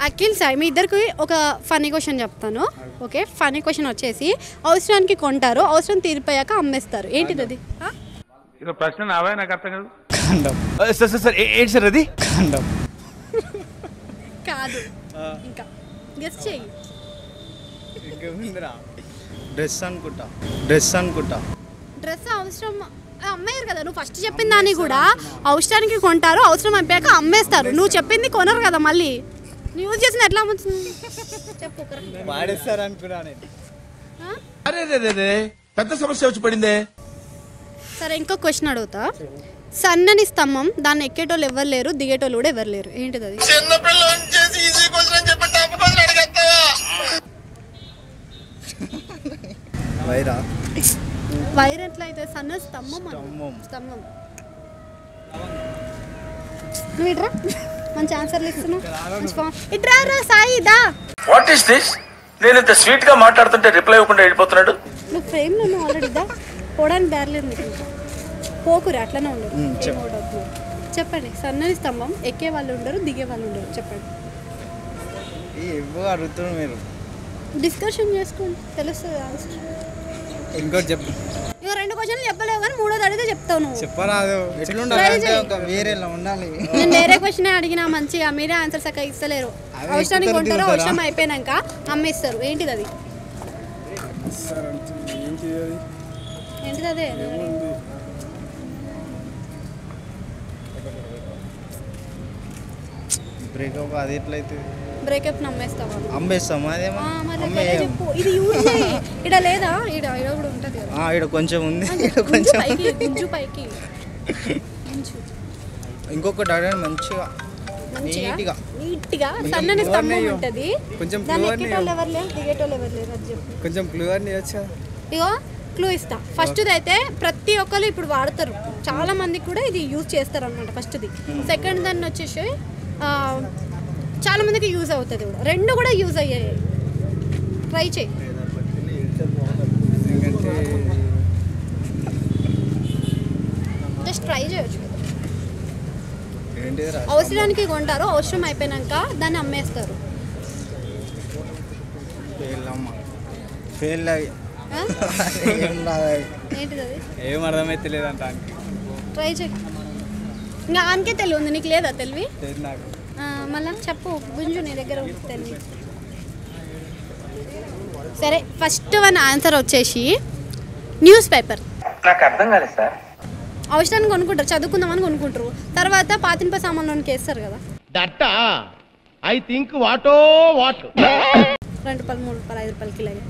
అఖిల్ సాయి మీ ఇద్దరికి ఒక funny question చెప్తాను. ఓకే, ఫన్నీ క్వశ్చన్ వచ్చేసి అవసరానికి కొంటారు, అవసరం తీరిపోయాక అమ్మేస్తారు. ఏంటిది అది? ప్రశ్న నావే నాకు అర్థం కాదు. ఏంటి సార్ అది? కాదు, ఇంకా గెస్ చెయ్యి. డ్రెస్ అనుకుంటా. డ్రెస్ అవసరం అమ్మేయరు కదా. నువ్వు ఫస్ట్ చెప్పిన దాన్ని కూడా అవసరానికి కొంటారు, అవసరం అయిపోయాక అమ్మేస్తారు. నువ్వు చెప్పింది కొనరు కదా. మళ్ళీ యూజ్ చేసిన ఎట్లా అమ్ముతుంది చెప్పు. వాడేస్తారు అనుకున్నా నేను. పెద్ద సమస్య వచ్చి పడిందే. సరే, ఇంకో క్వశ్చన్ అడుగుతా. సన్నని స్తంభం, దాన్ని ఎక్కేటోళ్ళు ఎవరు లేరు, దిగేటోళ్ళు కూడా ఎవరు లేరు. ఏంటిది అది? వైర్ ఎట్లా అయితే సన్న స్తంభం. నువ్వు ఇట్రా, మంచి ఆన్సర్లు ఇస్తున్నావు. ఇట్రా రా సాయి దా. What is this? నేను ఇంత స్వీట్ గా మాట్లాడుతుంటే రిప్లై ఇవ్వకుండా వెళ్ళిపోతున్నాడు. నువ్వు ఫ్రేమ్ లో ఆల్రెడీ దా. పోవడానికి దారిలేదు మీకు. పోకురా, అట్లనే ఉండరు. చెప్పండి. సన్నని స్తంభం, ఎక్కే వాళ్ళు ఉండరు, దిగే వాళ్ళు ఉండరు. చెప్పండి. అడుగుతున్నారు మీరు. డిస్కషన్ చేసుకోండి, తెలుస్తుంది ఆన్సర్. ఇంకోటి చెప్పు. ఇక 2 క్వశ్చన్లు చెప్పలేవు కానీ 3వది అడిగితే చెప్తావు నువ్వు. చెప్పరాదు. వేరేలా ఉండాలి. నేను వేరే క్వశ్చన్ అడిగినా మంచిగా, మీరే ఆన్సర్ చక్కగా ఇస్తలేరు. అవసరానికి కొంటారు, అవసరం అయిపోయినాక అమ్మేస్తారు. ఏంటిది అది? ఏంటిది అదే? బ్రేకప్ అది ఎట్లయితే? బ్రేకప్ అమ్మేస్తావా? అమ్మేస్తాం. అదేమో చెప్పు. ఇది యూజ్ చేయి. ఇక్కడ లేదా? ఇక్కడ కూడా ఉంటుంది కదా. ఇక్కడ కొంచెం ఉంది. గుంజు పైకి. ఇంకొకటి అడగండి మంచిగా నీట్గా. సన్నని స్తంభం ఉంటుంది, దాన్ని ఎక్కేటోళ్ళు ఎవరు లేరు, దిగేటోళ్ళు ఎవరు లేరు. అది చెప్పు. కొంచెం క్లూ అని ఇవ్వచ్చు. ఇగో క్లూ ఇస్తా. ఫస్ట్ది అయితే ప్రతి ఒక్కరు ఇప్పుడు వాడతారు, చాలా మందికి కూడా ఇది యూజ్ చేస్తారు అనమాట. ఫస్ట్ది. సెకండ్ దాన్ని వచ్చేసి చాలా మందికి యూజ్ అవుతుంది కూడా. 2 కూడా యూజ్ అయ్యాయి. ట్రై చేయి. జస్ట్ ట్రై చేయొచ్చు. అవసరానికి కొంటారు, అవసరం అయిపోయినాక దాన్ని అమ్మేస్తారు. ఏంటిది అది? ఏం అర్థమైతే లేదంట. ట్రై చేయి. ఇంకా ఆనకే తెలివి ఉంది, నీకు లేదా తెలివి? మళ్ళా చెప్పు గుంజు, నీ దగ్గర తెలివి. సరే, ఫస్ట్ వన్ ఆన్సర్ వచ్చేసి న్యూస్ పేపర్. నాకు అర్థం కాలేదు సార్. అవసరాన్ని కొనుక్కుంటారు, చదువుకుందామని కొనుక్కుంటారు, తర్వాత పాతింప సామాన్లోనికి వేస్తారు కదా. ఐ థింక్ వాటో వాట్ 2 రూపాయలు 3 రూపాయలు 5 రూపాయలకి ఇలాగే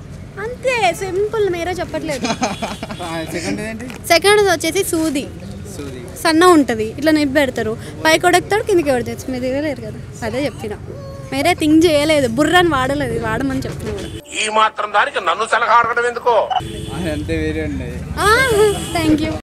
అంతే. సింపుల్, మీరే చెప్పట్లేదు. సెకండ్ వచ్చేసి సూది. సన్న ఉంటుంది, ఇట్లా నిప్పి పెడతారు, పైకి కొడతాడు, కిందికి కొడతాడు. మీ దగ్గర లేరు కదా, అదే చెప్పిన. మీరే థింక్ చేయలేదు, బుర్రాని వాడలేదు, వాడమని చెప్తున్నా కూడా. ఈ మాత్రం దానికి నన్ను సలహా అడగడం ఎందుకో. అంతే, వేరే ఉండేది. Thank you.